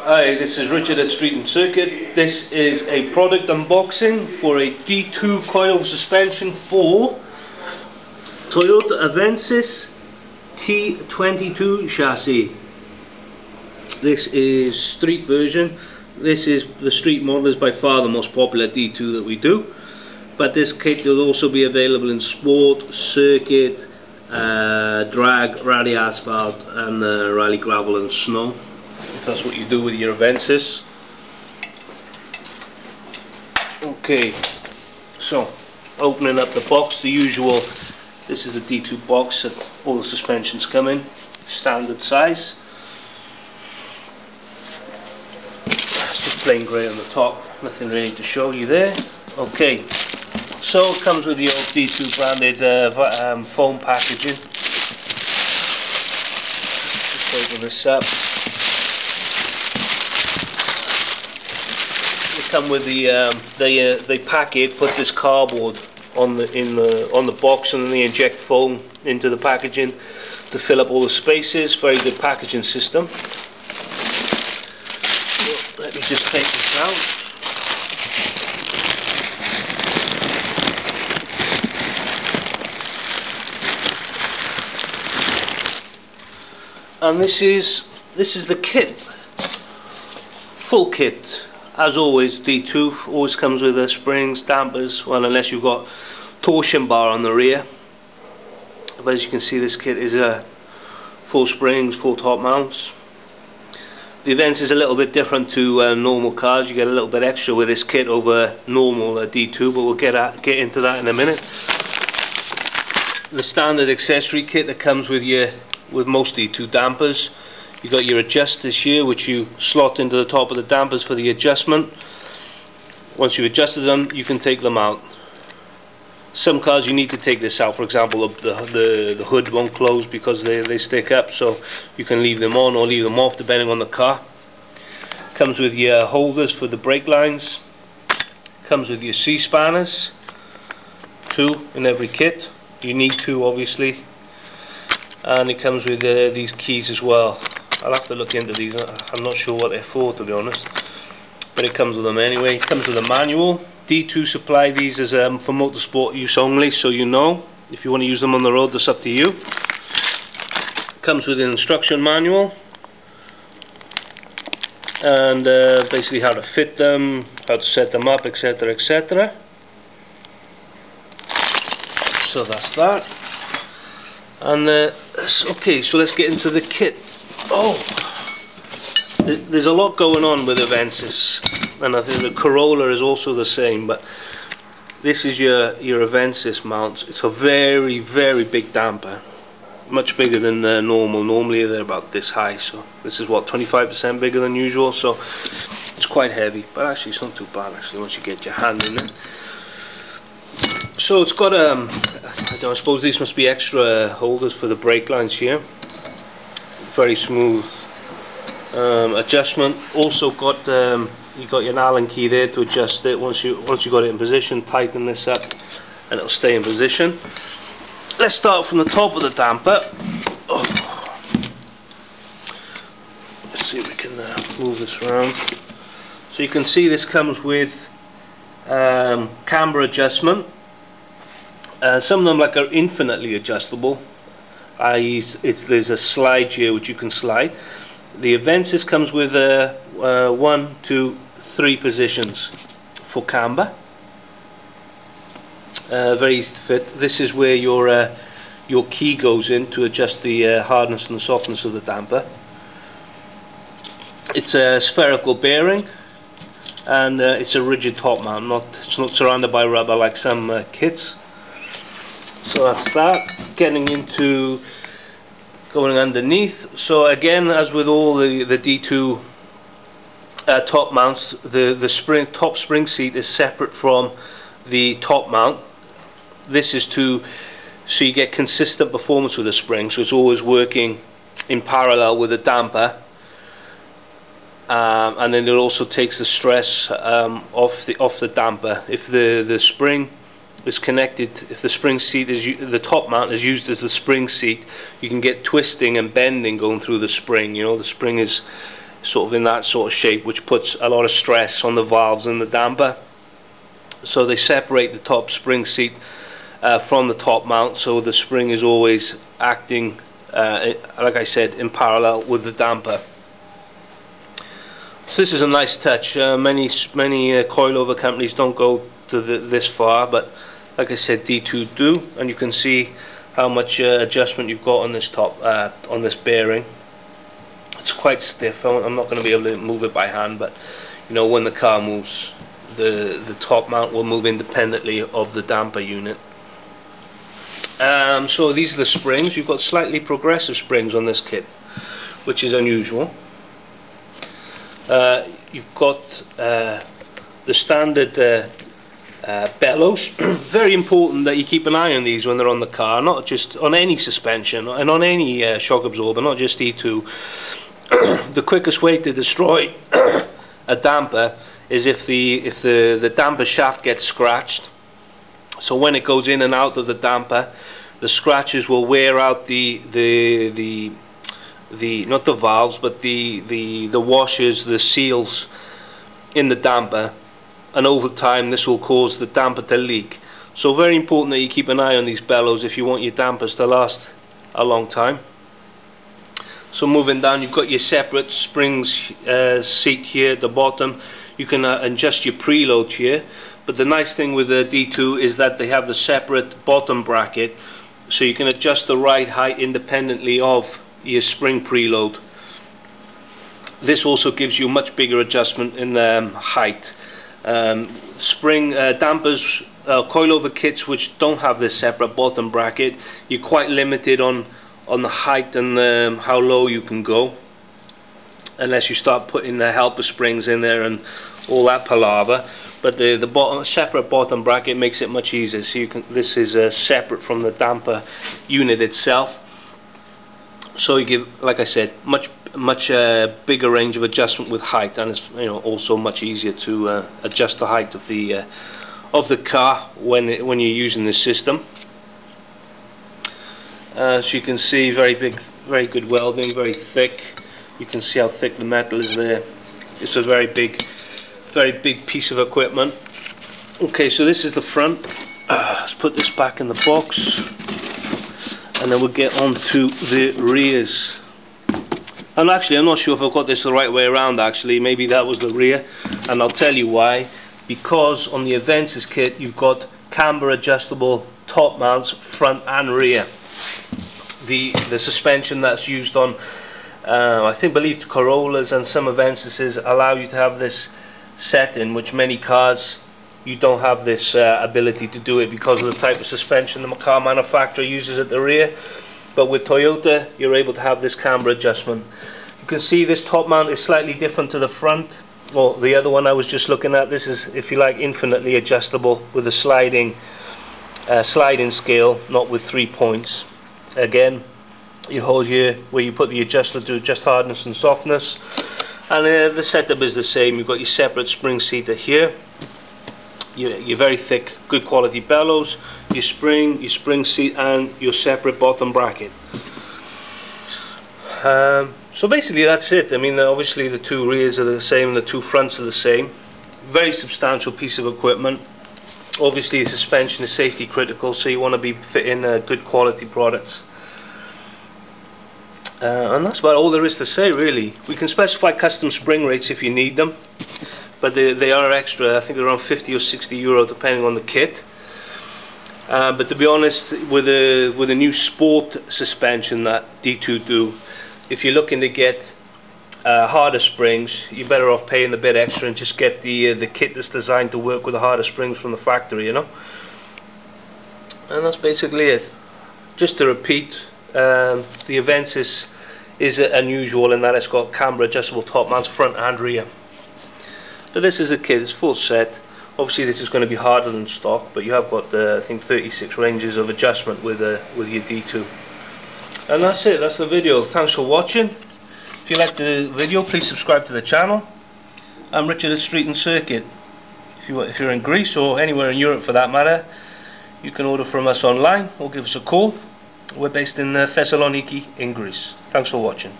Hi, this is Richard at Street and Circuit. This is a product unboxing for a D2 coilover suspension for Toyota Avensis T22 chassis. This is street version. This is the street model, is by far the most popular D2 that we do. But this kit will also be available in sport, circuit, drag, rally asphalt and rally gravel and snow, if that's what you do with your Avensis. Okay, so opening up the box, the usual, this is the D2 box that all the suspensions come in, standard size. It's just plain grey on the top, nothing really to show you there. Okay, so it comes with the old D2 branded foam packaging. Just open this up. They come with the they pack it, put this cardboard on the box, and then they inject foam into the packaging to fill up all the spaces. Very good packaging system. So, let me just take this out. And this is the kit, full kit. As always, D2 always comes with springs, dampers, well, unless you've got torsion bar on the rear. But as you can see, this kit is full springs, full top mounts. The Avensis is a little bit different to normal cars. You get a little bit extra with this kit over normal D2, but we'll get into that in a minute. The standard accessory kit that comes with most D2 dampers. You've got your adjusters here, which you slot into the top of the dampers for the adjustment. Once you've adjusted them, you can take them out. Some cars you need to take this out. For example, the hood won't close because they stick up, so you can leave them on or leave them off depending on the car. Comes with your holders for the brake lines. Comes with your C-spanners, 2 in every kit. You need 2 obviously. And it comes with these keys as well. I'll have to look into these. I'm not sure what they're for, to be honest, but it comes with them anyway. It comes with a manual. D2 supply these as for motorsport use only, so you know. If you want to use them on the road, that's up to you. It comes with an instruction manual and basically how to fit them, how to set them up, etc, etc. So that's that. And okay, so let's get into the kit. Oh, there's a lot going on with Avensis, and I think the Corolla is also the same. But this is your Avensis mount. It's a very, very big damper, much bigger than normal. Normally they're about this high, so this is what, 25% bigger than usual. So it's quite heavy, but actually it's not too bad actually once you get your hand in it. So it's got I suppose these must be extra holders for the brake lines here. Very smooth adjustment. Also got you got your Allen key there to adjust it. Once you got it in position, tighten this up and it'll stay in position. Let's start from the top of the damper. Oh. Let's see if we can move this around. So you can see this comes with Camber Adjustment. Some of them are infinitely adjustable, i.e. there's a slide here which you can slide. The Avensis comes with 1, 2, 3 positions for camber. Very easy to fit. This is where your key goes in to adjust the hardness and the softness of the damper. It's a spherical bearing, and it's a rigid top mount. It's not surrounded by rubber like some kits. So that's that. Getting into going underneath. So again, as with all the D2 top mounts, the top spring seat is separate from the top mount. This is so you get consistent performance with the spring. So it's always working in parallel with the damper, and then it also takes the stress off the damper. If the spring is connected, if the spring seat is the top mount is used as the spring seat, you can get twisting and bending going through the spring. You know, the spring is sort of in that sort of shape, which puts a lot of stress on the valves and the damper. So they separate the top spring seat from the top mount, so the spring is always acting like I said, in parallel with the damper. So this is a nice touch. Many coilover companies don't go to this far, but like I said, D2 do, and you can see how much adjustment you've got on this top, on this bearing. It's quite stiff. I'm not going to be able to move it by hand, but you know, when the car moves, the top mount will move independently of the damper unit. So these are the springs. You've got slightly progressive springs on this kit, which is unusual. You've got the standard bellows. Very important that you keep an eye on these when they're on the car, not just on any suspension and on any shock absorber, not just D2. The quickest way to destroy a damper is if the damper shaft gets scratched. So when it goes in and out of the damper, the scratches will wear out the not the valves, but the washers, the seals in the damper, and over time this will cause the damper to leak. So very important that you keep an eye on these bellows if you want your dampers to last a long time. So moving down, you've got your separate springs seat here at the bottom. You can adjust your preload here, but the nice thing with the D2 is that they have the separate bottom bracket, so you can adjust the ride height independently of your spring preload. This also gives you much bigger adjustment in height. Spring dampers, coilover kits which don't have this separate bottom bracket, you're quite limited on the height and how low you can go, unless you start putting the helper springs in there and all that palaver. But the separate bottom bracket makes it much easier. So you can, this is separate from the damper unit itself. So you give, like I said, much bigger range of adjustment with height, and it's, you know, also much easier to adjust the height of the car when you're using this system. So you can see very good welding, very thick. You can see how thick the metal is there. It's a very big piece of equipment. Okay, so this is the front. Let's put this back in the box, and then we'll get on to the rears. And actually, I'm not sure if I've got this the right way around. Actually, maybe that was the rear, and I'll tell you why. Because on the Avensis kit, you've got camber adjustable top mounts, front and rear. The suspension that's used on, I believe Corollas and some Avensises allow you to have this setting, which many cars you don't have this ability to do it because of the type of suspension the car manufacturer uses at the rear. But with Toyota, you're able to have this camber adjustment. You can see this top mount is slightly different to the front. Well, the other one I was just looking at, this is, if you like, infinitely adjustable with a sliding scale, not with 3 points. Again, you hold here where you put the adjuster to adjust hardness and softness, and the setup is the same. You've got your separate spring seater here, your very thick, good quality bellows, your spring seat, and your separate bottom bracket. So basically that's it. I mean, obviously the two rears are the same and the two fronts are the same. Very substantial piece of equipment. Obviously the suspension is safety critical, so you want to be fitting good quality products. And that's about all there is to say, really. We can specify custom spring rates if you need them, but they are extra. I think they're around 50 or 60 euro depending on the kit. But to be honest, with a new sport suspension that D2 do, if you're looking to get harder springs, you're better off paying a bit extra and just get the kit that's designed to work with the harder springs from the factory, you know. And that's basically it. Just to repeat, the Avensis is unusual in that it's got camber adjustable top mounts front and rear. But this is a kit, it's full set. Obviously this is going to be harder than stock, but you have got I think 36 ranges of adjustment with your D2. And that's it, that's the video. Thanks for watching. If you liked the video, please subscribe to the channel. I'm Richard at Street and Circuit. If you're in Greece or anywhere in Europe for that matter, you can order from us online or give us a call. We're based in Thessaloniki in Greece. Thanks for watching.